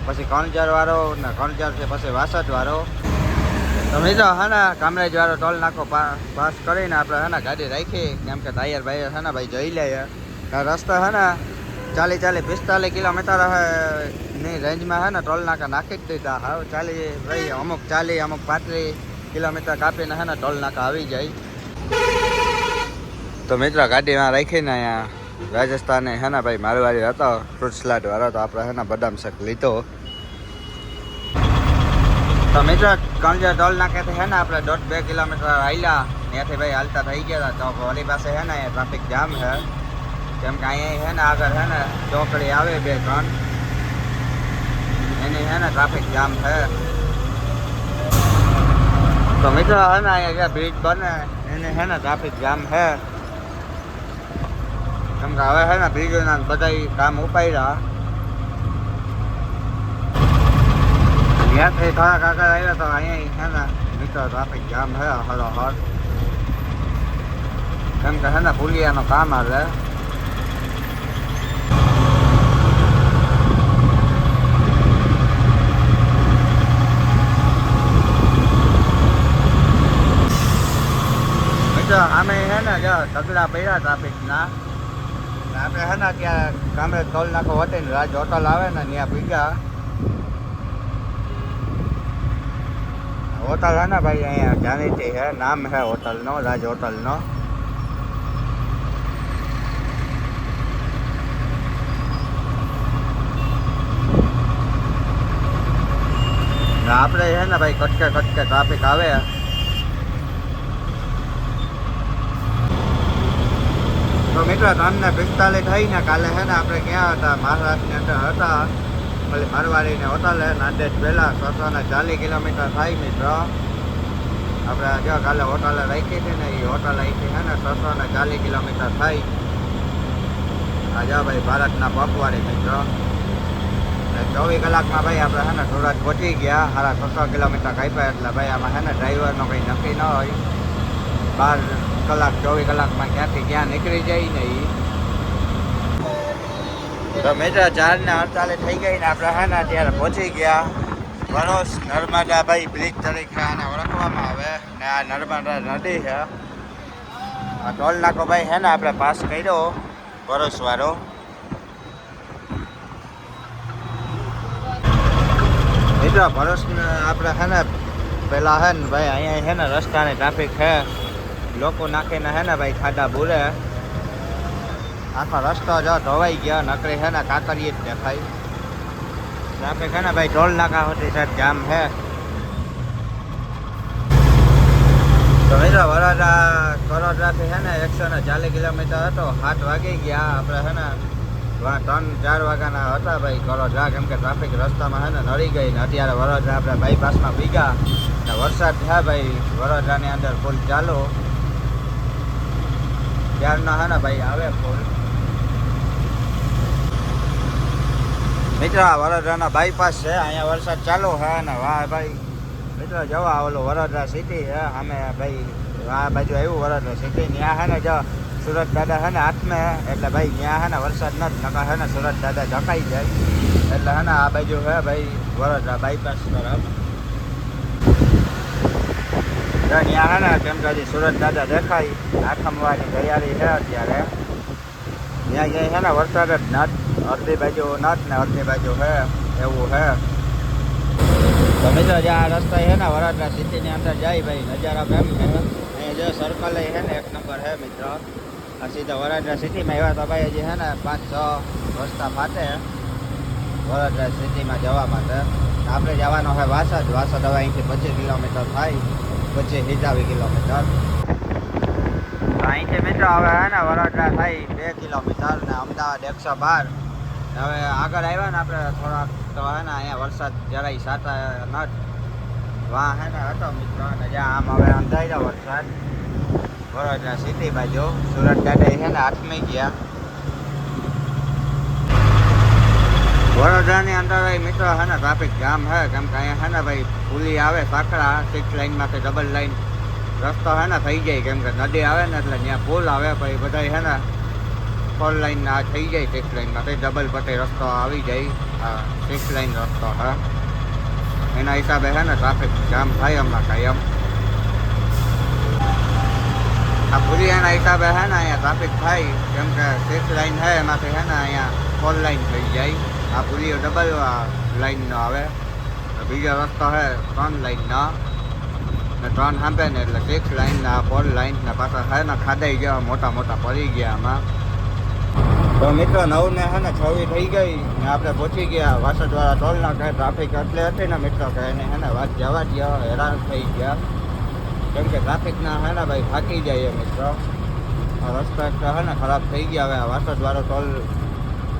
પછી કણજર વાળો ને કણજરથી પછી વાસદ વાળો. તો મિત્રો હે ને કામરેજ વાળો ટોલ નાકો પાસ કરીને આપણે હે ને ગાડી રાખી, કેમ કે ટાયર બાયર હે ને ભાઈ જોઈ લઈએ. રસ્તો હે ને 40-45 કિલોમીટર ની રેન્જમાં હે ને ટોલ નાકા નાખી જ દીધા. હવે ભાઈ અમુક 40 અમુક 35 કિલોમીટર કાપીને હે ને ટોલ નાકા આવી જાય. તો મિત્રો ગાડીમાં રાખીને અહીંયા રાજસ્થાને હે ને ભાઈ મારવાડી હતો ફ્રૂટ સલાડ વાળો, તો આપણે હે ને બદામ શેક લીધો. તો મિત્રો કણજર ટોલ નાકેથી હે ને આપણે 1.5-2 કિલોમીટર હાલ્યા. ત્યાંથી ભાઈ હાલતા થઈ ગયા. તો વળી પાસે હે ને ટ્રાફિક જામ છે, કેમ કે અહીંયા હે ને આગળ હે ને ચોકડી આવે 2-3 એની હે ને ટ્રાફિક જામ છે. તો મિત્રો હે ને અહીંયા બ્રિજ બને એની હે ને ટ્રાફિક જામ છે, કેમ કે હવે હે ને બ્રિજોના બધા કામ ઉપાડ્યા. ત્યાંથી થોડાક આગળ આવ્યા તો અહીંયા હે ને મિત્રો ટ્રાફિક જામ છે હરોહર, કેમ કે હે ને પુલિયાનું કામ હાલે. અમે હે ને જો તગડા પડ્યા ટ્રાફિકના. આપણે હે ને ત્યાં કામરેજ ટોલ નાકો વટી ને રાજ હોટલ આવે ને ત્યાં ભીગા. હોટલ હે ને ભાઈ અહીંયા જાણીતી છે, નામ છે હોટલનો, રાજ હોટલનો. આપણે છે ને ભાઈ કટકે ટ્રાફિક આવે. તો મિત્રો 3:45 થઈ ને કાલે છે ને આપણે ક્યાં હતા, મહારાષ્ટ્રની અંદર હતા. પછી મારવાડીને હોટલે નાંદેડ પહેલાં 640 કિલોમીટર થાય મિત્રો. આપણે જો કાલે હોટલે રાખી હતી ને એ હોટલ અહીંથી છે ને 640 કિલોમીટર થાય. આ જો ભાઈ ભારતના પગવાળી મિત્રો. 24 કલાકમાં ભાઈ આપણે છે ને સુરત પહોંચી ગયા. 600 કિલોમીટર કાપ્યા. એટલે ભાઈ આમાં છે ને ડ્રાઈવરનો કંઈ નક્કી ન હોય. 12 કલાક 24 કલાકમાં ક્યાંથી ક્યાં નીકળી જાય ને એ. તો મિત્રો 4:48 થઈ ગઈ ને આપણે હે ને અત્યારે પહોંચી ગયા વરોસ નર્મદા ભાઈ બ્રિજ તરીકે આને ઓળખવામાં આવે ને. આ નર્મદા નદી છે. આ ટોલ નાકો ભાઈ હે ને આપણે પાસ કર્યો વરોસ વાળો. મિત્રો ભરોસ આપણે હે ને પેલા હે ને ભાઈ અહીંયા હે ને રસ્તાની ટ્રાફિક છે, લોકો નાખીને હે ને ભાઈ ખાડા બોલે. આખો રસ્તો જો ધોવાઈ ગયો, નકરી હે ને કાકરીએ જ દેખાય. ટ્રાફિક હે ને ભાઈ ટોલ નાકા હોતી સાહેબ જામ છે. તો મિત્રો વડોદરાથી હે ને 140 કિલોમીટર હતો. 7 વાગી ગયા. આપણે હે ને 3-4 વાગ્યાના હતા ભાઈ વડોદરા, કેમ કે ટ્રાફિક રસ્તામાં હે ને નડી ગઈ ને. અત્યારે વડોદરા આપણે બાયપાસમાં ભીગા ને વરસાદ થયા ભાઈ વડોદરાની અંદર ફૂલ ચાલુ. ત્યારના હે ને ભાઈ આવે ફૂલ. મિત્રો આ વડોદરાના બાયપાસ છે, અહીંયા વરસાદ ચાલુ છે ને વાહ ભાઈ મિત્રો જવા ઓલું વડોદરા સિટી છે અમે ભાઈ. આ બાજુ આવ્યું વડોદરા સિટી. ત્યાં હે ને જો સુરત દાદા હે ને હાથમે, એટલે ભાઈ ત્યાં હે ને વરસાદ નથી, નકા હે ને સુરત દાદા ઢકાઈ જાય. એટલે હે ને આ બાજુ છે ભાઈ વડોદરા બાયપાસ તરફ. ત્યાં હે ને કેમ કે હજી સુરત દાદા દેખાય. આઠમવાની તૈયારી છે અત્યારે. ત્યાં જઈ છે ને વરસાદ જ નથ, અડધી બાજુ નથ ને અડધી બાજુ છે, એવું છે. તો મિત્રો જે આ રસ્તા છે ને વડોદરા સિટીની અંદર જાય ભાઈ નજારા કેમ છે. અહીંયા જે સર્કલ છે ને 1 નંબર છે મિત્રો. આ સીધા વડોદરા સિટીમાં એવા તો ભાઈ હજી છે ને 5-6 રસ્તા ફાટે વડોદરા સિટીમાં જવા માટે. આપણે જવાનો હોય વાસદ. વાસદ હવે અહીંથી 25 કિલોમીટર થાય, 25-27 કિલોમીટર. અહીંથી મિત્રો હવે હે ને વડોદરા થાય 2 કિલોમીટર ને અમદાવાદ 112. હવે આગળ આવ્યા ને આપણે થોડાક તો હે ને અહીંયા વરસાદ જરાય સાતા નથ. વાં હે ને હતો મિત્રો ને જ્યાં આમ હવે અંધાઈ ગયો વરસાદ વડોદરા સિટી બાજુ. સુરત દાદા છે ને હાથમી ગયા. વડોદરાની અંદર ભાઈ મિત્રો હે ને ટ્રાફિક જામ હે કેમ કે અહીંયા હે ને ભાઈ પુલી આવે સાંકળા 6 લાઇનમાંથી ડબલ લાઇન રસ્તો હે ને થઈ જાય કેમ કે નદી આવે ને એટલે ત્યાં પુલ આવે પછી બધા હે ને 4 લાઇન આ થઈ જાય 6 લાઇનમાંથી ડબલ પટ્ટી રસ્તો આવી જાય 6 લાઇન રસ્તો હે એના હિસાબે હે ને ટ્રાફિક જામ થાય હમણાં કાયમ આ પુલી એના હિસાબે હે ને અહીંયા ટ્રાફિક થાય કેમ કે 6 લાઇન હે એમાંથી હે ને અહીંયા 4 લાઇન થઈ જાય આ પુલીઓ ડબલ લાઇનનો આવે બીજો રસ્તો હે 3 લાઇનનો ને 3 સાંભે ને એટલે 6 લાઇન ને 4 લાઇન ને પાછા હે ને ખાદાઈ ગયા મોટા મોટા પડી ગયા આમાં તો મિત્રો 9 ને હે ને 26 થઈ ગઈ ને આપણે પહોંચી ગયા વાસદવાળા ટોલ નાકા ટ્રાફિક એટલે હતી ને મિત્રો કે એને હે ને વાત જવા દો હેરાન થઈ ગયા કેમ કે ટ્રાફિકના હે ને ભાઈ થાકી જાય મિત્રો આ રસ્તા હે ને ખરાબ થઈ ગયા હવે વાસદવાળો ટોલ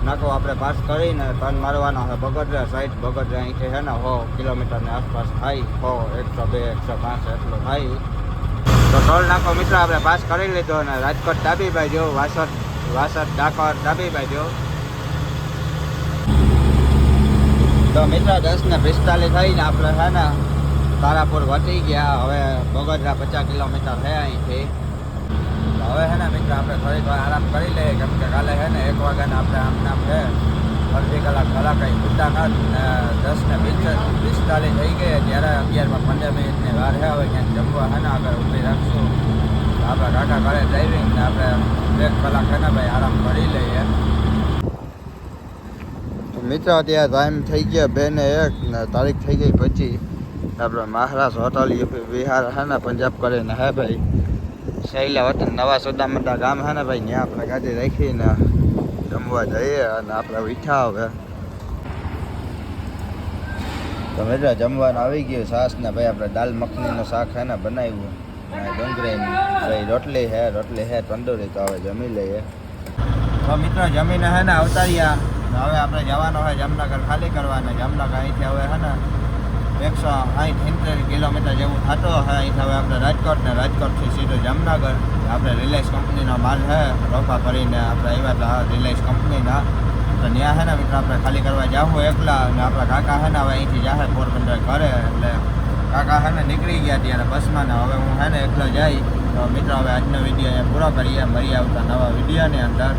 નાકો આપણે પાસ કરીને ટર્ન મારવાનો છે બગોદરા સાઈડ બગોદરા અહીંથી છે ને 100 કિલોમીટરની આસપાસ થાય 100 102 105 એટલો થાય તો ટોલ નાકો મિત્ર આપણે પાસ કરી લીધો અને રાજકોટ ડાબી બાજુ વાસદ ડાકોર ડાબી બાજુ તો મિત્ર 10:45 થઈને આપણે છે ને તારાપુર વટી ગયા હવે બગોદરા 50 કિલોમીટર છે અહીંથી હવે હે ને મિત્ર આપણે થોડીક વાર આરામ કરી લઈએ કેમ કે કાલે છે ને 1 વાગ્યાને આપણે આમ નામ છે અડધી કલાક ખરા કંઈ ઉડતા નથી ને 10:45 થઈ ગઈ ત્યારે 11:15 વાર છે હવે ક્યાંક જમવા છે ને આગળ ઊભી રાખશું આપણા કાકા ઘરે ડ્રાઇવિંગ ને આપણે 1 કલાક છે ને ભાઈ આરામ કરી લઈએ તો મિત્ર અત્યારે ટાઈમ થઈ ગયા 2 ને 1 ને તારીખ થઈ ગઈ 25 આપણે મહારાષ્ટ્ર હોટલ યુપી બિહાર છે ને પંજાબ કરીને હે ભાઈ શૈલા વતન નવા સોદામંડા ગામ છે ને ભાઈ ત્યાં આપણે ગાડી રાખીને જમવા જઈએ અને આપણે વીઠા હવે તો મિત્રો જમવાનું આવી ગયું છાશ ને ભાઈ આપણે દાલ મખનીનું શાક છે ને બનાવ્યું અને ડુંગળીની ભાઈ રોટલી છે તંદુરી તો હવે જમી લઈએ તો મિત્રો જમીને છે ને અવતાર્યા હવે આપણે જવાનું હોય જામનગર ખાલી કરવાના જામનગર અહીંથી હવે છે ને 160 કિલોમીટર જેવું થતો હોય અહીંથી હવે આપણે રાજકોટથી સીધું જામનગર આપણે રિલાયન્સ કંપનીનો માલ છે રોપા કરીને આપણે આવ્યા હતા રિલાયન્સ કંપનીના તો ત્યાં છે ને મિત્રો આપણે ખાલી કરવા જાવું એકલા અને આપણા કાકા છે ને હવે અહીંથી જાહે પોરબંદર ઘરે એટલે કાકા છે ને નીકળી ગયા ત્યારે બસમાં ને હવે હું છે ને એકલો જાય તો મિત્રો હવે આજનો વિડીયો અહીંયા પૂરો કરીએ મળી આવતા નવા વિડીયોની અંદર